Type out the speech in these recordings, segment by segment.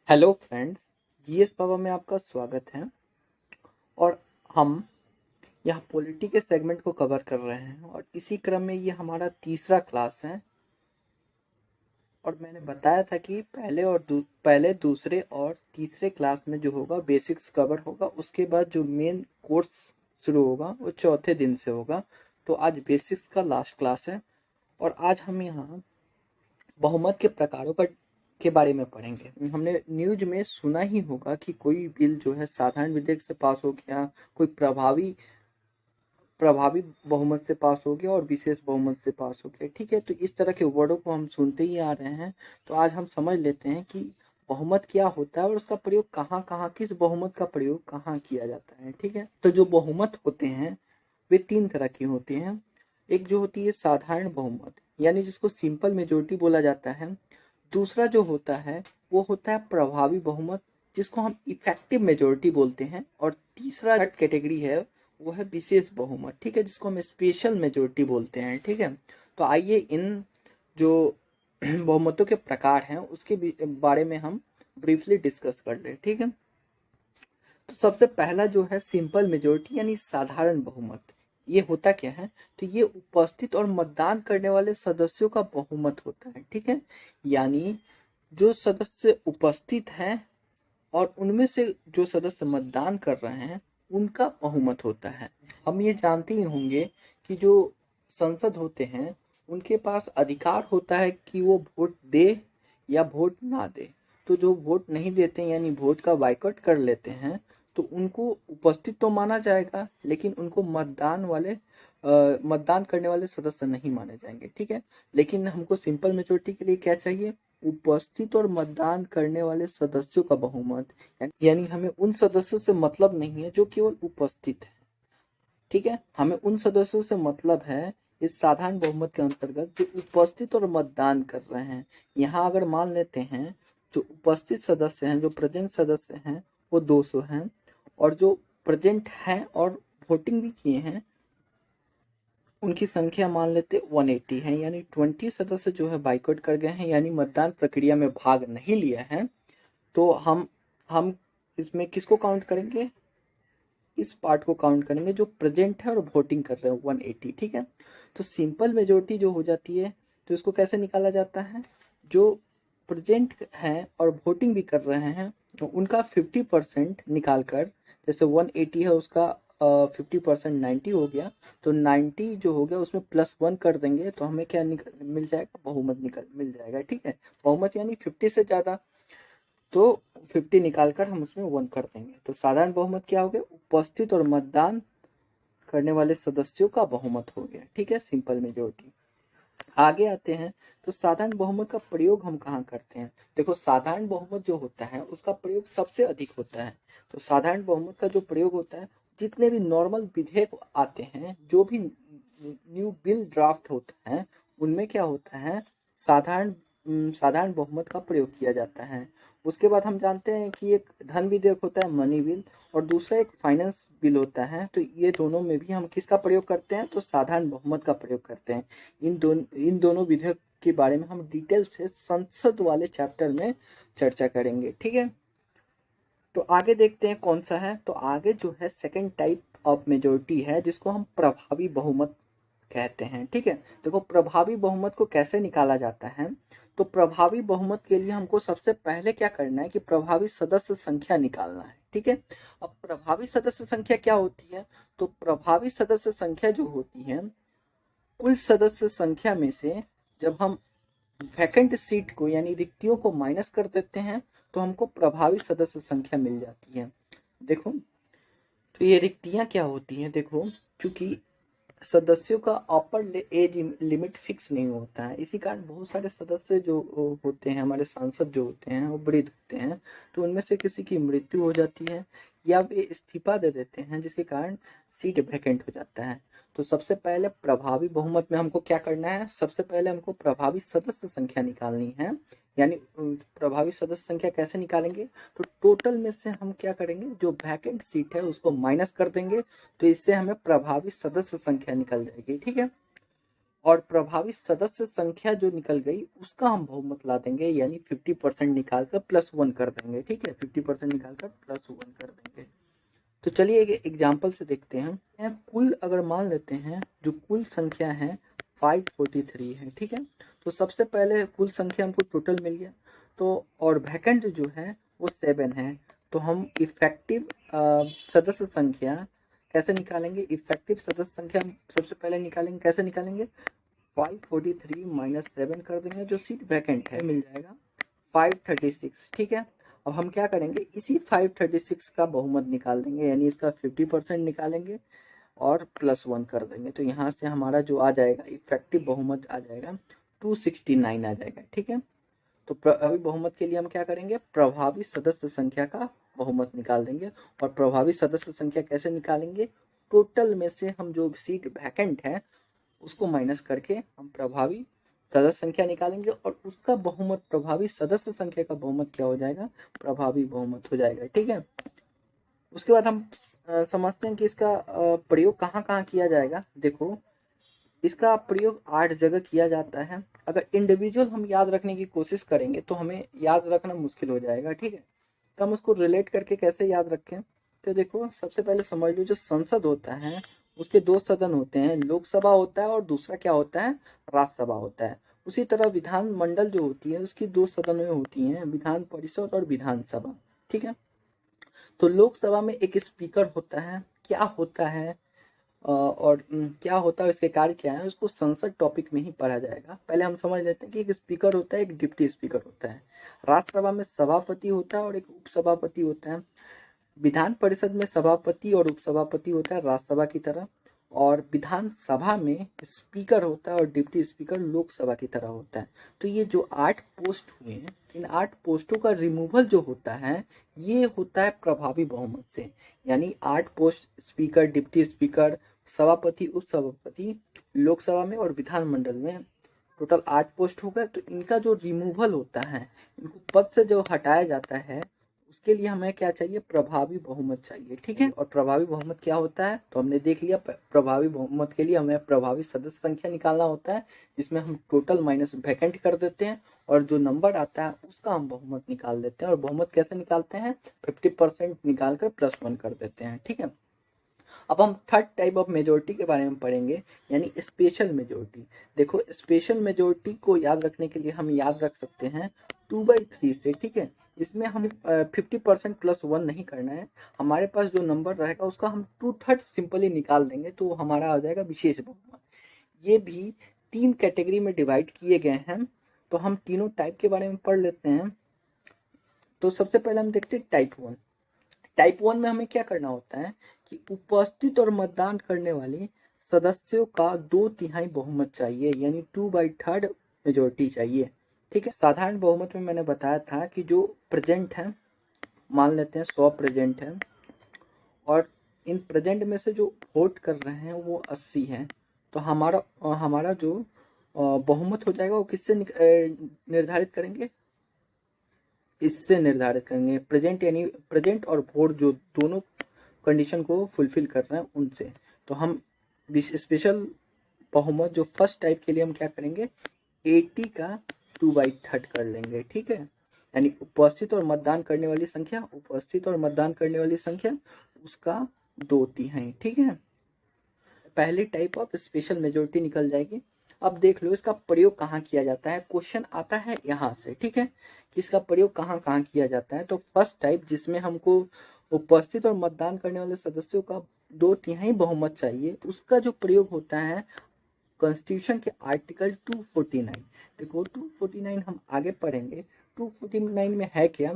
Hello friends, GS power में आपका स्वागत है। और हम यहाँ पॉलिटी के सेगमेंट को कवर कर रहे हैं और इसी क्रम में ये हमारा तीसरा क्लास है। और मैंने बताया था कि पहले दूसरे और तीसरे क्लास में जो होगा बेसिक्स कवर होगा, उसके बाद जो मेन कोर्स शुरू होगा वो चौथे दिन से होगा। तो आज बेसिक्स का लास्ट क्लास है और आज हम यहाँ बहुमत के प्रकारों के बारे में पढ़ेंगे। हमने न्यूज में सुना ही होगा कि कोई बिल जो है साधारण विधेयक से पास हो गया, कोई प्रभावी बहुमत से पास हो गया और विशेष बहुमत से पास हो गया। ठीक है, तो इस तरह के वर्डों को हम सुनते ही आ रहे हैं। तो आज हम समझ लेते हैं कि बहुमत क्या होता है और उसका प्रयोग कहाँ कहाँ, किस बहुमत का प्रयोग कहाँ किया जाता है। ठीक है, तो जो बहुमत होते हैं वे तीन तरह की होती हैं। एक जो होती है साधारण बहुमत, यानी जिसको सिंपल मेजोरिटी बोला जाता है। दूसरा जो होता है वो होता है प्रभावी बहुमत, जिसको हम इफेक्टिव मेजोरिटी बोलते हैं। और तीसरा कैटेगरी है वो है विशेष बहुमत, ठीक है, जिसको हम स्पेशल मेजोरिटी बोलते हैं। ठीक है, तो आइए इन जो बहुमतों के प्रकार हैं उसके बारे में हम ब्रीफली डिस्कस कर ले। ठीक है, तो सबसे पहला जो है सिंपल मेजोरिटी यानी साधारण बहुमत। ये होता क्या है, तो ये उपस्थित और मतदान करने वाले सदस्यों का बहुमत होता है। ठीक है, यानी जो सदस्य उपस्थित हैं और उनमें से जो सदस्य मतदान कर रहे हैं उनका बहुमत होता है। हम ये जानते ही होंगे कि जो संसद होते हैं उनके पास अधिकार होता है कि वो वोट दे या वोट ना दे। तो जो वोट नहीं देते यानी वोट का बाइकआउट कर लेते हैं तो उनको उपस्थित तो माना जाएगा, लेकिन उनको मतदान करने वाले सदस्य नहीं माने जाएंगे। ठीक है, लेकिन हमको सिंपल मेजोरिटी के लिए क्या चाहिए, उपस्थित और मतदान करने वाले सदस्यों का बहुमत। यानी हमें उन सदस्यों से मतलब नहीं है जो केवल उपस्थित है। ठीक है, हमें उन सदस्यों से मतलब है इस साधारण बहुमत के अंतर्गत जो उपस्थित और मतदान कर रहे हैं। यहाँ अगर मान लेते हैं जो उपस्थित सदस्य हैं, जो प्रेजेंट सदस्य हैं वो 200 हैं, और जो प्रेजेंट हैं और वोटिंग भी किए हैं उनकी संख्या मान लेते 180 है, यानी 20 सदस्य जो है बाइकआउट कर गए हैं यानी मतदान प्रक्रिया में भाग नहीं लिया है। तो हम इसमें किसको काउंट करेंगे, इस पार्ट को काउंट करेंगे जो प्रेजेंट है और वोटिंग कर रहे हैं 180। ठीक है, तो सिंपल मेजोरिटी जो हो जाती है तो इसको कैसे निकाला जाता है, जो प्रेजेंट है और वोटिंग भी कर रहे हैं तो उनका 50% निकाल कर, जैसे 180 है उसका 50% 90 हो गया, तो 90 जो हो गया उसमें +1 कर देंगे तो हमें क्या मिल जाएगा, बहुमत मिल जाएगा। ठीक है, बहुमत यानी 50 से ज़्यादा, तो 50 निकाल कर हम उसमें 1 कर देंगे। तो साधारण बहुमत क्या हो गया, उपस्थित और मतदान करने वाले सदस्यों का बहुमत हो गया। ठीक है, सिंपल मेजोरिटी। आगे आते हैं तो साधारण बहुमत का प्रयोग हम कहाँ करते हैं। देखो, साधारण बहुमत जो होता है उसका प्रयोग सबसे अधिक होता है। तो साधारण बहुमत का जो प्रयोग होता है, जितने भी नॉर्मल विधेयक आते हैं, जो भी न्यू बिल ड्राफ्ट होता है उनमें क्या होता है, साधारण बहुमत का प्रयोग किया जाता है। उसके बाद हम जानते हैं कि एक धन विधेयक होता है, मनी बिल, और दूसरा एक फाइनेंस बिल होता है। तो ये दोनों में भी हम किसका प्रयोग करते हैं, तो साधारण बहुमत का प्रयोग करते हैं। इन दोनों विधेयक के बारे में हम डिटेल से संसद वाले चैप्टर में चर्चा करेंगे। ठीक है, तो आगे देखते हैं कौन सा है। तो आगे जो है सेकंड टाइप ऑफ मेजोरिटी है जिसको हम प्रभावी बहुमत कहते हैं। ठीक है, देखो प्रभावी बहुमत को कैसे निकाला जाता है। तो प्रभावी बहुमत के लिए हमको सबसे पहले क्या करना है कि प्रभावी सदस्य संख्या निकालना है। ठीक है, अब प्रभावी सदस्य संख्या क्या होती है, तो प्रभावी सदस्य संख्या जो होती है कुल सदस्य संख्या में से जब हम वैकेंट सीट को यानी रिक्तियों को माइनस कर देते हैं तो हमको प्रभावी सदस्य संख्या मिल जाती है। देखो, तो ये रिक्तियां क्या होती हैं, देखो चूंकि सदस्यों का अपर एज लिमिट फिक्स नहीं होता है, इसी कारण बहुत सारे सदस्य जो होते हैं, हमारे सांसद जो होते हैं वो वृद्ध होते हैं, तो उनमें से किसी की मृत्यु हो जाती है या वे इस्तीफा दे देते हैं जिसके कारण सीट वैकेंट हो जाता है। तो सबसे पहले प्रभावी बहुमत में हमको क्या करना है, सबसे पहले हमको प्रभावी सदस्य संख्या निकालनी है। यानी प्रभावी सदस्य संख्या कैसे निकालेंगे, तो टोटल में से हम क्या करेंगे, जो वैकेंट सीट है उसको माइनस कर देंगे, तो इससे हमें प्रभावी सदस्य संख्या निकल जाएगी। ठीक है, और प्रभावी सदस्य संख्या जो निकल गई उसका हम बहुमत ला देंगे, यानी 50% निकाल कर +1 कर देंगे। ठीक है, 50% निकाल कर +1 कर देंगे। तो चलिए एक एग्जाम्पल से देखते हैं। कुल अगर मान लेते हैं जो कुल संख्या है 543 है। ठीक है, तो सबसे पहले कुल संख्या हमको टोटल मिल गया, तो और वैकेंट जो है वो 7 है। तो हम इफेक्टिव सदस्य संख्या कैसे निकालेंगे? इफेक्टिव सदस्य संख्या हम सबसे पहले निकालेंगे। कैसे निकालेंगे? 543 माइनस 7 कर देंगे, जो सीट वैकेंट है मिल जाएगा 536। ठीक है, अब हम क्या करेंगे, इसी 536 का बहुमत निकाल देंगे, यानी इसका 50% निकालेंगे और +1 कर देंगे। तो यहाँ से हमारा जो आ जाएगा इफेक्टिव बहुमत आ जाएगा 269 आ जाएगा। ठीक है, तो प्रभावी बहुमत के लिए हम क्या करेंगे, प्रभावी सदस्य संख्या का बहुमत निकाल देंगे। और प्रभावी सदस्य संख्या कैसे निकालेंगे? टोटल में से हम जो सीट वैकेंट है उसको माइनस करके हम प्रभावी सदस्य संख्या निकालेंगे, और उसका बहुमत, प्रभावी सदस्य संख्या का बहुमत क्या हो जाएगा? प्रभावी बहुमत हो जाएगा। ठीक है, उसके बाद हम समझते हैं कि इसका प्रयोग कहाँ कहाँ किया जाएगा। देखो, इसका प्रयोग 8 जगह किया जाता है। अगर इंडिविजुअल हम याद रखने की कोशिश करेंगे तो हमें याद रखना मुश्किल हो जाएगा। ठीक है, तो हम उसको रिलेट करके कैसे याद रखें? तो देखो, सबसे पहले समझ लो, जो संसद होता है उसके 2 सदन होते हैं, लोकसभा होता है और दूसरा क्या होता है? राज्यसभा होता है। उसी तरह विधान मंडल जो होती है उसकी 2 सदन होती हैं, विधान परिषद और विधानसभा। ठीक है, तो लोकसभा में एक स्पीकर होता है। क्या होता है और क्या होता है, इसके कार्य क्या है, उसको संसद टॉपिक में ही पढ़ा जाएगा। पहले हम समझ लेते हैं कि एक स्पीकर होता है, एक डिप्टी स्पीकर होता है। राज्यसभा में सभापति होता है और एक उपसभापति होता है। विधान परिषद में सभापति और उपसभापति होता है राज्यसभा की तरह, और विधानसभा में स्पीकर होता है और डिप्टी स्पीकर लोकसभा की तरह होता है। तो ये जो 8 पोस्ट हुए हैं, इन 8 पोस्टों का रिमूवल जो होता है ये होता है प्रभावी बहुमत से। यानी 8 पोस्ट, स्पीकर, डिप्टी स्पीकर, सभापति, उपसभापति लोकसभा में और विधानमंडल में टोटल 8 पोस्ट हो गए। तो इनका जो रिमूवल होता है, इनको पद से जो हटाया जाता है, उसके लिए हमें क्या चाहिए? प्रभावी बहुमत चाहिए। ठीक है, और प्रभावी बहुमत क्या होता है तो हमने देख लिया। प्रभावी बहुमत के लिए हमें प्रभावी सदस्य संख्या निकालना होता है, जिसमें हम टोटल माइनस वैकेंट कर देते हैं, और जो नंबर आता है उसका हम बहुमत निकाल देते हैं। और बहुमत कैसे निकालते हैं? 50% निकाल कर +1 कर देते हैं। ठीक है, अब हम थर्ड टाइप ऑफ मेजोरिटी के बारे में पढ़ेंगे, यानी स्पेशल मेजोरिटी। देखो, स्पेशल मेजोरिटी को याद रखने के लिए हम याद रख सकते हैं 2/3 से। ठीक है, इसमें हम 50% +1 नहीं करना है। हमारे पास जो नंबर रहेगा उसका हम 2/3 सिंपली निकाल देंगे, तो हमारा आ जाएगा विशेष बहुमत। ये भी 3 कैटेगरी में डिवाइड किए गए हैं, तो हम तीनों टाइप के बारे में पढ़ लेते हैं। तो सबसे पहले हम देखते हैं टाइप 1। टाइप 1 में हमें क्या करना होता है कि उपस्थित और मतदान करने वाले सदस्यों का 2/3 बहुमत चाहिए, यानी 2/3 मेजोरिटी चाहिए। ठीक है, साधारण बहुमत में मैंने बताया था कि जो प्रेजेंट है, मान लेते हैं 100 प्रेजेंट है, और इन प्रेजेंट में से जो वोट कर रहे हैं वो 80 हैं। तो हमारा जो बहुमत हो जाएगा वो किससे निर्धारित करेंगे? इससे निर्धारित करेंगे। प्रेजेंट यानी प्रेजेंट और वोट जो दोनों कंडीशन को फुलफिल कर रहे हैं उनसे। तो हम स्पेशल बहुमत जो फर्स्ट टाइप के लिए हम क्या करेंगे, 80 का 2/3 कर लेंगे। ठीक है, यानी उपस्थित और मतदान करने वाली संख्या, उपस्थित और मतदान करने वाली संख्या उसका 2/3। ठीक है, पहली टाइप ऑफ स्पेशल मेजोरिटी निकल जाएगी। अब देख लो इसका प्रयोग कहाँ किया जाता है। क्वेश्चन आता है यहाँ से। ठीक है, कि इसका प्रयोग कहाँ कहाँ किया जाता है। तो फर्स्ट टाइप, जिसमें हमको उपस्थित और मतदान करने वाले सदस्यों का 2/3 बहुमत चाहिए, उसका जो प्रयोग होता है कॉन्स्टिट्यूशन के आर्टिकल 249। देखो, 249 हम आगे पढ़ेंगे। 249 में है क्या?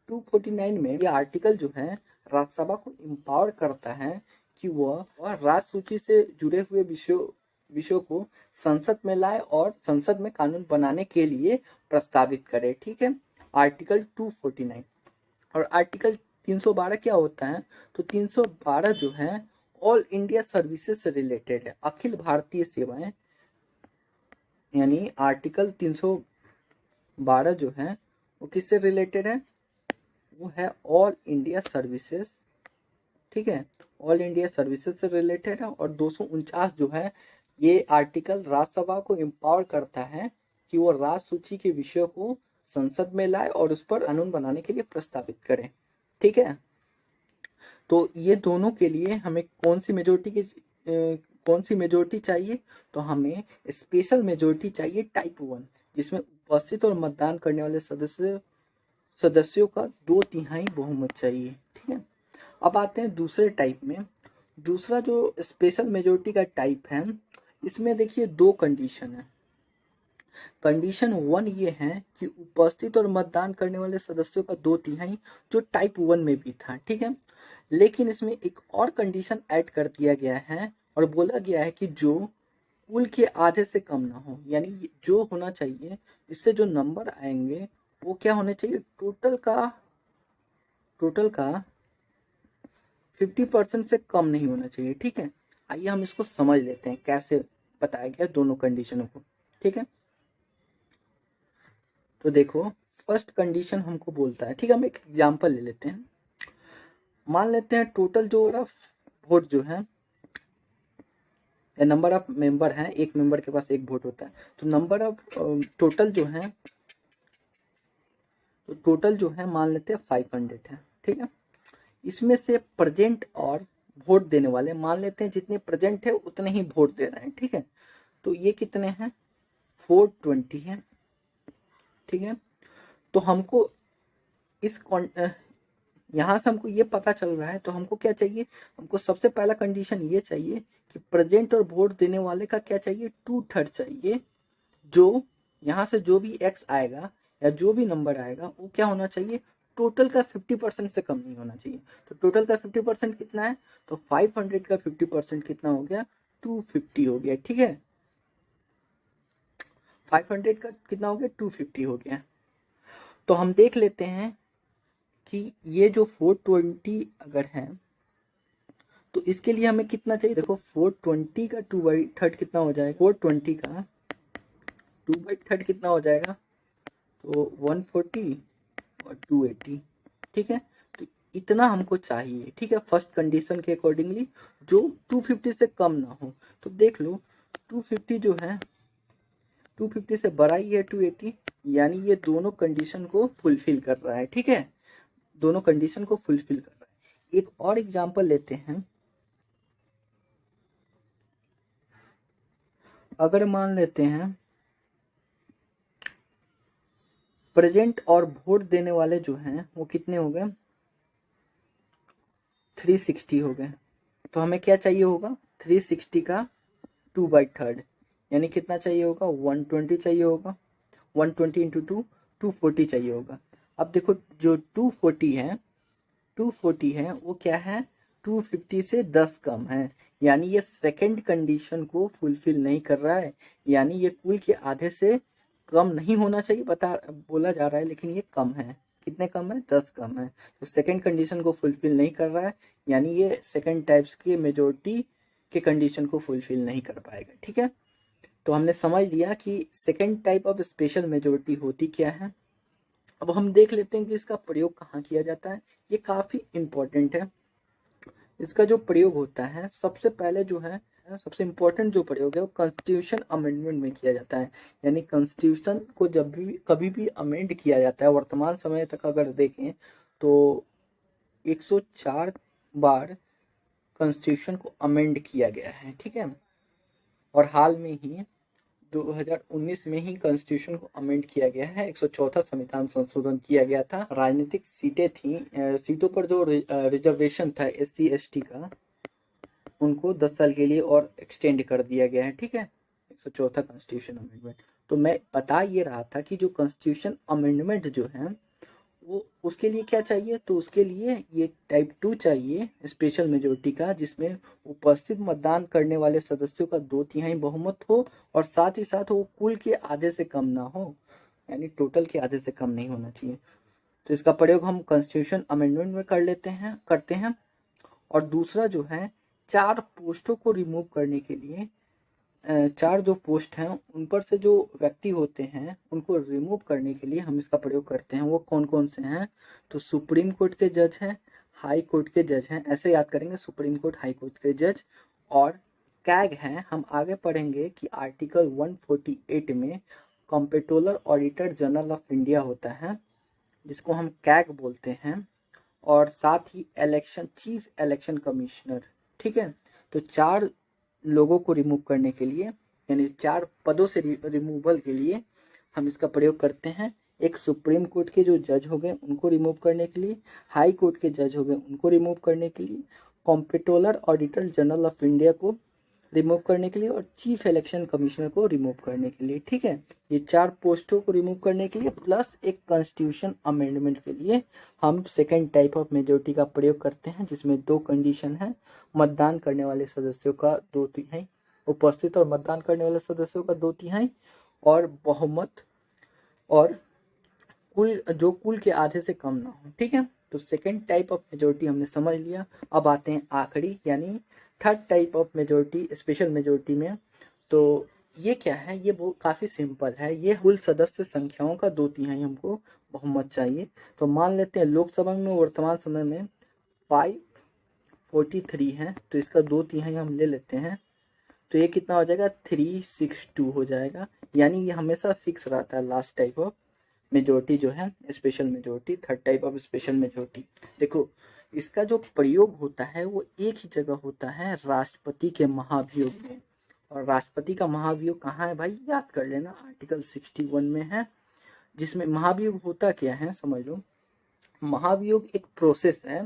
249 में ये आर्टिकल जो है राज्यसभा को एम्पावर करता है कि वह राज्य सूची से जुड़े हुए विषयों को संसद में लाए और संसद में कानून बनाने के लिए प्रस्तावित करे। ठीक है, आर्टिकल 249। और आर्टिकल 312 क्या होता है? तो 312 जो है ऑल इंडिया सर्विसेज से रिलेटेड है, अखिल भारतीय सेवाएं। यानी आर्टिकल 312 जो है वो किससे रिलेटेड है? वो है ऑल इंडिया सर्विसेज। ठीक है, ऑल इंडिया सर्विसेज से रिलेटेड है। और 249 जो है ये आर्टिकल राज्यसभा को एम्पावर करता है कि वो राज्य सूची के विषयों को संसद में लाए और उस पर कानून बनाने के लिए प्रस्तावित करें। ठीक है, तो ये दोनों के लिए हमें कौन सी मेजोरिटी चाहिए, तो हमें स्पेशल मेजोरिटी चाहिए टाइप 1, जिसमें उपस्थित और मतदान करने वाले सदस्यों का 2/3 बहुमत चाहिए। ठीक है, अब आते हैं दूसरे टाइप में। दूसरा जो स्पेशल मेजोरिटी का टाइप है, इसमें देखिए 2 कंडीशन है। कंडीशन 1 ये है कि उपस्थित और मतदान करने वाले सदस्यों का 2/3, जो टाइप 1 में भी था। ठीक है, लेकिन इसमें एक और कंडीशन ऐड कर दिया गया है और बोला गया है कि जो कुल के आधे से कम ना हो, यानी जो होना चाहिए, इससे जो नंबर आएंगे वो क्या होने चाहिए, टोटल का 50% से कम नहीं होना चाहिए। ठीक है, आइए हम इसको समझ लेते हैं कैसे बताया गया दोनों कंडीशनों को। ठीक है, तो देखो फर्स्ट कंडीशन हमको बोलता है, ठीक है, हम एक एग्जांपल ले लेते हैं। मान लेते हैं टोटल जो वोट जो है, नंबर ऑफ मेंबर हैं, एक मेंबर के पास एक वोट होता है, तो नंबर ऑफ टोटल जो है मान लेते हैं 500 है। ठीक है, इसमें से प्रेजेंट और वोट देने वाले मान लेते हैं जितने प्रेजेंट है उतने ही वोट दे रहे हैं। ठीक है, तो ये कितने हैं, 420 है। ठीक है, तो हमको इस यहाँ से हमको ये पता चल रहा है, तो हमको क्या चाहिए, हमको सबसे पहला कंडीशन ये चाहिए कि प्रेजेंट और वोट देने वाले का क्या चाहिए, 2/3 चाहिए। जो यहाँ से जो भी एक्स आएगा या जो भी नंबर आएगा वो क्या होना चाहिए, टोटल का 50% से कम नहीं होना चाहिए। तो टोटल का 50% कितना है, तो 500 का 50% कितना हो गया, 250 हो गया। ठीक है, 500 का कितना हो गया, 250 हो गया। तो हम देख लेते हैं कि ये जो 420 अगर है तो इसके लिए हमें कितना चाहिए, देखो 420 का 2/3 कितना हो जाएगा, 420 का 2/3 कितना हो जाएगा, तो 140 और 280। ठीक है, तो इतना हमको चाहिए। ठीक है, फर्स्ट कंडीशन के अकॉर्डिंगली जो 250 से कम ना हो। तो देख लो 250 जो है 250 से बड़ा ही है 280, यानी ये दोनों कंडीशन को फुलफिल कर रहा है। ठीक है, दोनों कंडीशन को फुलफिल कर रहा है। एक और एग्जांपल लेते हैं। अगर मान लेते हैं प्रेजेंट और वोट देने वाले जो हैं वो कितने हो गए, 360 हो गए, तो हमें क्या चाहिए होगा, 360 का 2/3, यानी कितना चाहिए होगा, 120 चाहिए होगा। 120 इंटू 2 240 चाहिए होगा। अब देखो जो 240 है वो क्या है, 250 से 10 कम है, यानी ये सेकंड कंडीशन को फुलफिल नहीं कर रहा है, यानी ये कुल के आधे से कम नहीं होना चाहिए बोला जा रहा है, लेकिन ये कम है। कितने कम है, 10 कम है। तो सेकंड कंडीशन को फुलफिल नहीं कर रहा है, यानी ये सेकंड टाइप्स के मेजोरिटी के कंडीशन को फुलफिल नहीं कर पाएगा। ठीक है, तो हमने समझ लिया कि second type of special majority होती क्या है। अब हम देख लेते हैं कि इसका प्रयोग कहाँ किया जाता है। ये काफी इंपॉर्टेंट है। इसका जो प्रयोग होता है, सबसे पहले जो है सबसे इम्पोर्टेंट जो प्रयोग है वो कॉन्स्टिट्यूशन अमेंडमेंट में किया जाता है। यानी कॉन्स्टिट्यूशन को जब भी कभी भी अमेंड किया जाता है, वर्तमान समय तक अगर देखें तो 104 बार कॉन्स्टिट्यूशन को अमेंड किया गया है। ठीक है, और हाल में ही 2019 में ही कॉन्स्टिट्यूशन को अमेंड किया गया है, 104वां संविधान संशोधन किया गया था। राजनीतिक सीटें थी, सीटों पर जो रिजर्वेशन था SC ST का, उनको 10 साल के लिए और एक्सटेंड कर दिया गया है। ठीक है, 104वां कॉन्स्टिट्यूशन अमेंडमेंट। तो मैं बता ये रहा था कि जो कॉन्स्टिट्यूशन अमेंडमेंट जो है वो उसके लिए क्या चाहिए, तो उसके लिए ये टाइप 2 चाहिए स्पेशल मेजोरिटी का, जिसमें उपस्थित मतदान करने वाले सदस्यों का 2/3 बहुमत हो और साथ ही साथ वो कुल के आधे से कम ना हो, यानी टोटल के आधे से कम नहीं होना चाहिए। तो इसका प्रयोग हम कॉन्स्टिट्यूशन अमेंडमेंट में करते हैं। और दूसरा जो है 4 पोस्टों को रिमूव करने के लिए, 4 जो पोस्ट हैं उन पर से जो व्यक्ति होते हैं उनको रिमूव करने के लिए हम इसका प्रयोग करते हैं। वो कौन कौन से हैं, तो सुप्रीम कोर्ट के जज हैं, हाई कोर्ट के जज हैं, ऐसे याद करेंगे, सुप्रीम कोर्ट, हाई कोर्ट के जज और कैग है, हम आगे पढ़ेंगे कि आर्टिकल 148 में comptroller auditor general of India होता है, जिसको हम कैग बोलते हैं, और साथ ही चीफ इलेक्शन कमिश्नर। ठीक है, तो 4 लोगों को रिमूव करने के लिए, यानी 4 पदों से रिमूवल के लिए हम इसका प्रयोग करते हैं। एक सुप्रीम कोर्ट के जो जज हो गए उनको रिमूव करने के लिए, हाई कोर्ट के जज हो गए उनको रिमूव करने के लिए, comptroller auditor general of India को रिमूव करने के लिए, और चीफ इलेक्शन कमिश्नर को रिमूव करने के लिए। ठीक है, ये 4 पोस्टों को रिमूव करने के लिए प्लस एक कॉन्स्टिट्यूशन अमेंडमेंट के लिए हम सेकेंड टाइप ऑफ मेजोरिटी का प्रयोग करते हैं, जिसमें 2 कंडीशन है। मतदान करने वाले सदस्यों का 2/3 उपस्थित और मतदान करने वाले सदस्यों का 2/3 और बहुमत, और कुल के आधे से कम ना हो। ठीक है, तो सेकेंड टाइप ऑफ मेजोरिटी हमने समझ लिया। अब आते हैं आखिरी यानी third type of majority, special majority में। तो ये क्या है, ये वो काफ़ी सिंपल है। ये कुल सदस्य संख्याओं का 2/3 हमको बहुमत चाहिए। तो मान लेते हैं लोकसभा में वर्तमान समय में 543 है, तो इसका 2/3 हम ले लेते हैं, तो ये कितना हो जाएगा, 362 हो जाएगा। यानी ये हमेशा फिक्स रहता है लास्ट टाइप ऑफ मेजोरिटी जो है, special majority, third type of special majority. देखो, इसका जो प्रयोग होता है वो एक ही जगह होता है, राष्ट्रपति के महाभियोग में। और राष्ट्रपति का महाभियोग कहाँ है भाई, याद कर लेना, आर्टिकल 61 में है, जिसमें महाभियोग होता क्या है समझ लो। महाभियोग एक प्रोसेस है,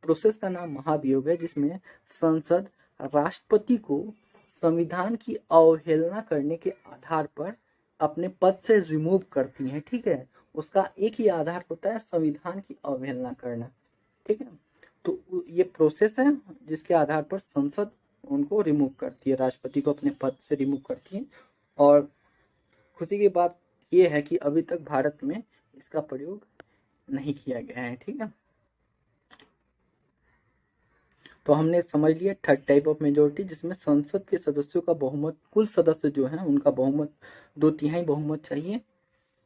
प्रोसेस का नाम महाभियोग है, जिसमें संसद राष्ट्रपति को संविधान की अवहेलना करने के आधार पर अपने पद से रिमूव करती हैं। ठीक है, उसका एक ही आधार होता है, संविधान की अवहेलना करना। ठीक है, तो ये प्रोसेस है जिसके आधार पर संसद उनको रिमूव करती है, राष्ट्रपति को अपने पद से रिमूव करती है। और खुशी की बात ये है कि अभी तक भारत में इसका प्रयोग नहीं किया गया है। ठीक है, तो हमने समझ लिया थर्ड टाइप ऑफ मेजोरिटी, जिसमें संसद के सदस्यों का बहुमत, कुल सदस्य जो हैं उनका बहुमत 2/3 बहुमत चाहिए।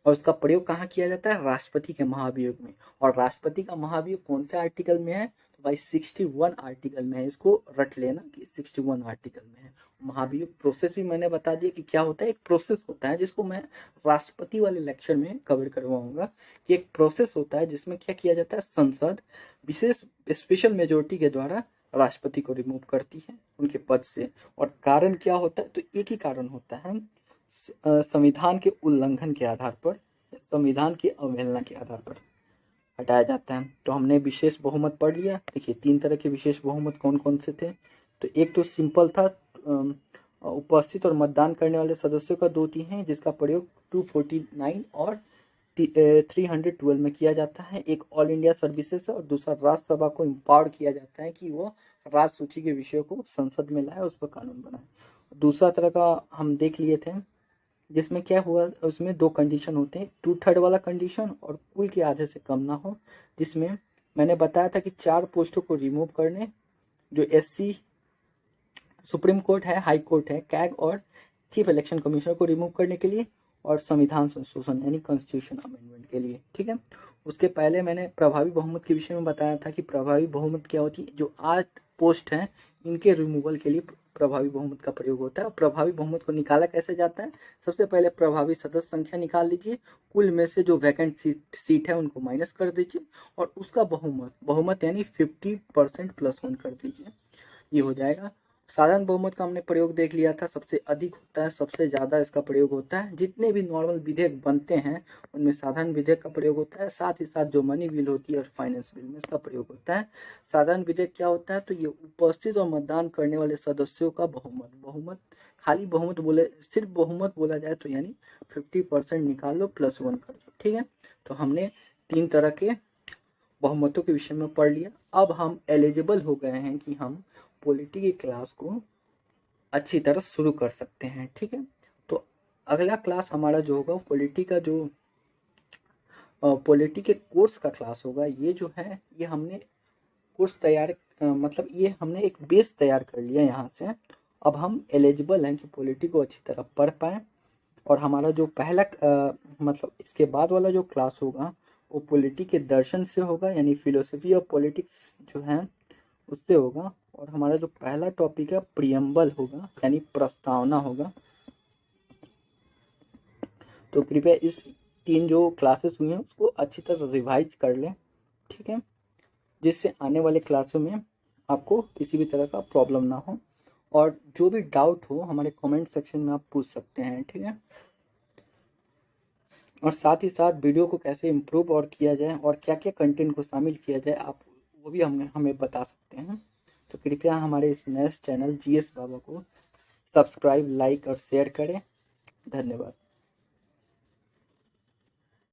और उसका प्रयोग कहाँ किया जाता है, राष्ट्रपति के महाभियोग में। और राष्ट्रपति का महाभियोग कौन से आर्टिकल में है, तो भाई 61 आर्टिकल में है। इसको रट लेना कि 61 आर्टिकल में है। महाभियोग प्रोसेस भी मैंने बता दिया कि क्या होता है, एक प्रोसेस होता है, जिसको मैं राष्ट्रपति वाले लेक्चर में कवर करवाऊंगा, कि एक प्रोसेस होता है जिसमें क्या किया जाता है, संसद विशेष स्पेशल मेजोरिटी के द्वारा राष्ट्रपति को रिमूव करती है उनके पद से। और कारण क्या होता है, तो एक ही कारण होता है, संविधान के उल्लंघन के आधार पर, संविधान की अवहेलना के आधार पर हटाया जाता है। तो हमने विशेष बहुमत पढ़ लिया। देखिए 3 तरह के विशेष बहुमत कौन कौन से थे। तो एक तो सिंपल था, उपस्थित और मतदान करने वाले सदस्यों का 2/3 जिसका प्रयोग 249 और 312 में किया जाता है। एक ऑल इंडिया सर्विसेज है, और दूसरा राज्यसभा को इम्पावर किया जाता है कि वो राज्य सूची के विषयों को संसद में लाए, उस पर कानून बनाए। दूसरा तरह का हम देख लिए थे, जिसमें क्या हुआ, उसमें 2 कंडीशन होते हैं, 2/3 वाला कंडीशन और कुल के आधे से कम ना हो, जिसमें मैंने बताया था कि 4 पोस्टों को रिमूव करने, जो SC सुप्रीम कोर्ट है, हाई कोर्ट है, कैग और चीफ इलेक्शन कमिश्नर को रिमूव करने के लिए, और संविधान संशोधन यानी कॉन्स्टिट्यूशन अमेंडमेंट के लिए। ठीक है, उसके पहले मैंने प्रभावी बहुमत के विषय में बताया था कि प्रभावी बहुमत क्या होती है, जो 8 पोस्ट हैं इनके रिमूवल के लिए प्रभावी बहुमत का प्रयोग होता है। प्रभावी बहुमत को निकाला कैसे जाता है, सबसे पहले प्रभावी सदस्य संख्या निकाल लीजिए, कुल में से जो वैकेंट सीट है उनको माइनस कर दीजिए, और उसका बहुमत यानी 50% +1 कर दीजिए, ये हो जाएगा। साधारण बहुमत का हमने प्रयोग देख लिया था, सबसे अधिक होता है, सबसे ज़्यादा इसका प्रयोग होता है। जितने भी नॉर्मल विधेयक बनते हैं उनमें साधारण विधेयक का प्रयोग होता है, साथ ही साथ जो मनी बिल होती है और फाइनेंस बिल में इसका प्रयोग होता है। साधारण विधेयक क्या होता है, तो ये उपस्थित और मतदान करने वाले सदस्यों का बहुमत खाली बहुमत बोले, सिर्फ बहुमत बोला जाए तो यानी 50% निकाल लो +1 कर लो। ठीक है, तो हमने 3 तरह के बहुमतों के विषय में पढ़ लिया। अब हम एलिजिबल हो गए हैं कि हम पॉलिटी की क्लास को अच्छी तरह शुरू कर सकते हैं। ठीक है, तो अगला क्लास हमारा जो होगा पॉलिटी का, जो पॉलिटी के कोर्स का क्लास होगा। ये जो है ये हमने कोर्स तैयार मतलब ये हमने एक बेस तैयार कर लिया यहाँ से। अब हम एलिजिबल हैं कि पॉलिटी को अच्छी तरह पढ़ पाएँ। और हमारा जो पहला मतलब इसके बाद वाला जो क्लास होगा वो पॉलिटी के दर्शन से होगा, यानी फिलोसफी ऑफ पॉलिटिक्स जो है उससे होगा। और हमारा जो पहला टॉपिक है प्रियम्बल होगा, यानी प्रस्तावना होगा। तो कृपया इस 3 जो क्लासेस हुई हैं उसको अच्छी तरह रिवाइज कर लें, ठीक है, जिससे आने वाले क्लासों में आपको किसी भी तरह का प्रॉब्लम ना हो। और जो भी डाउट हो हमारे कमेंट सेक्शन में आप पूछ सकते हैं, ठीक है। और साथ ही साथ वीडियो को कैसे इम्प्रूव और किया जाए और क्या क्या कंटेंट को शामिल किया जाए, आप वो भी हमें बता सकते हैं। तो कृपया हमारे इस नए चैनल GS बाबा को सब्सक्राइब, लाइक और शेयर करें। धन्यवाद।